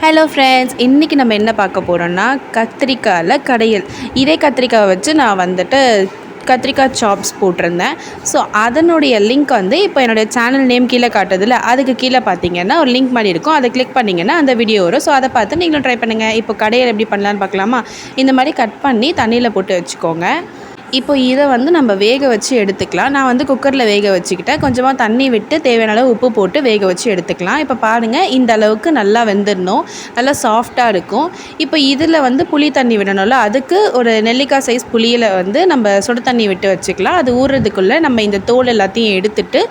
Hello friends, இன்றைக்கி நம்ம என்ன பார்க்க போகிறோம்னா கத்திரிக்காயில் கடையல். இதே கத்திரிக்காய் வச்சு நான் வந்துட்டு கத்திரிக்காய் சாப்ஸ் போட்டிருந்தேன். ஸோ அதனுடைய லிங்க் வந்து இப்போ என்னுடைய சேனல் நேம் கீழே காட்டுதில்ல, அதுக்கு கீழே பார்த்தீங்கன்னா ஒரு லிங்க் மாதிரி இருக்கும். அதை கிளிக் பண்ணிங்கன்னா அந்த வீடியோ வரும். ஸோ அதை பார்த்து நீங்களும் ட்ரை பண்ணுங்கள். இப்போ கடையல் எப்படி பண்ணலான்னு பார்க்கலாமா? இந்த மாதிரி கட் பண்ணி தண்ணியில் போட்டு வச்சுக்கோங்க. இப்போ இதை வந்து நம்ம வேக வச்சு எடுத்துக்கலாம். நான் வந்து குக்கரில் வேக வச்சுக்கிட்டேன். கொஞ்சமாக தண்ணி விட்டு தேவையான அளவு உப்பு போட்டு வேக வச்சு எடுத்துக்கலாம். இப்போ பாருங்கள், இந்த அளவுக்கு நல்லா வெந்துடணும், நல்லா சாஃப்டாக இருக்கும். இப்போ இதில் வந்து புளி தண்ணி விடணும்ல, அதுக்கு ஒரு நெல்லிக்காய் சைஸ் புளியில் வந்து நம்ம சுடு தண்ணி விட்டு வச்சுக்கலாம். அது ஊறுறதுக்குள்ளே நம்ம இந்த தோல் எல்லாத்தையும் எடுத்துட்டு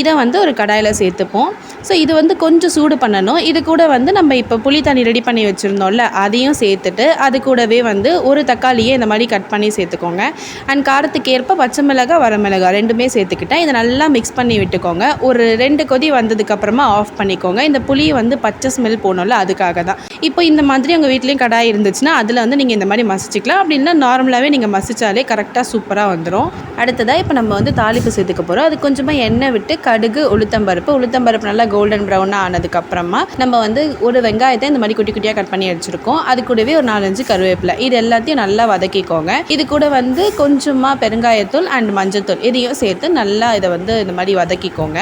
இதை வந்து ஒரு கடாயில் சேர்த்துப்போம். ஸோ இது வந்து கொஞ்சம் சூடு பண்ணணும். இது கூட வந்து நம்ம இப்போ புளி தண்ணி ரெடி பண்ணி வச்சுருந்தோம்ல, அதையும் சேர்த்துட்டு அது கூடவே வந்து ஒரு தக்காளியை இந்த மாதிரி கட் பண்ணி சேர்த்துக்கோங்க. அண்ட் காரத்துக்கு ஏற்ப பச்சை மிளகாய், வரமிளகாய் ரெண்டுமே சேர்த்துக்கிட்டேன். இதை நல்லா மிக்ஸ் பண்ணி விட்டுக்கோங்க. ஒரு 2 கொதி வந்ததுக்கப்புறமா ஆஃப் பண்ணிக்கோங்க. இந்த புளி வந்து பச்சை ஸ்மெல் போகணும்ல, அதுக்காக தான். இப்போ இந்த மாதிரி உங்கள் வீட்லேயும் கடாய் இருந்துச்சுன்னா அதில் வந்து நீங்கள் இந்த மாதிரி மசிச்சிக்கலாம். அப்படின்னா நார்மலாகவே நீங்கள் மசிச்சாலே கரெக்டாக சூப்பராக வந்துடும். அடுத்ததாக இப்போ நம்ம வந்து தாளிப்பு சேர்த்துக்க போகிறோம். அது கொஞ்சமாக எண்ணெய் விட்டு கடுகு, உளுத்தம்பருப்பு நல்லா கோல்டன் ப்ரௌனாக ஆனதுக்கப்புறமா நம்ம வந்து ஒரு வெங்காயத்தை இந்த மாதிரி குட்டி குட்டியாக கட் பண்ணி வச்சுருக்கோம். அது கூடவே ஒரு 4-5 கருவேப்பிலை, இது எல்லாத்தையும் நல்லா வதக்கிக்கோங்க. இது கூட வந்து கொஞ்சமாக பெருங்காயத்தூள் அண்ட் மஞ்சத்தூள் இதையும் சேர்த்து நல்லா இதை வந்து இந்த மாதிரி வதக்கிக்கோங்க.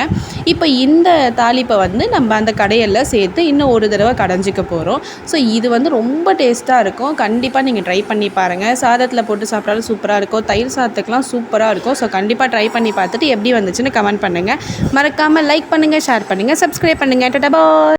இப்போ இந்த தாளிப்பை வந்து நம்ம அந்த கடையெல்லாம் சேர்த்து இன்னும் ஒரு தடவை கடைஞ்சிக்க போகிறோம். ஸோ இது வந்து ரொம்ப டேஸ்ட்டாக இருக்கும். கண்டிப்பாக நீங்கள் ட்ரை பண்ணி பாருங்கள். சாதத்தில் போட்டு சாப்பிட்டாலும் சூப்பராக இருக்கும், தயிர் சாதத்துக்கெலாம் சூப்பராக இருக்கும். ஸோ கண்டிப்பாக ட்ரை பண்ணி பார்த்துட்டு எப்படி வந்துச்சுன்னு கமெண்ட் பண்ணுங்கள். மறக்காமல் லைக் பண்ணுங்கள், ஷேர் பண்ணுங்கள், சப்ஸ்கிரைப் பண்ணுங்கள். டாடா பாய்.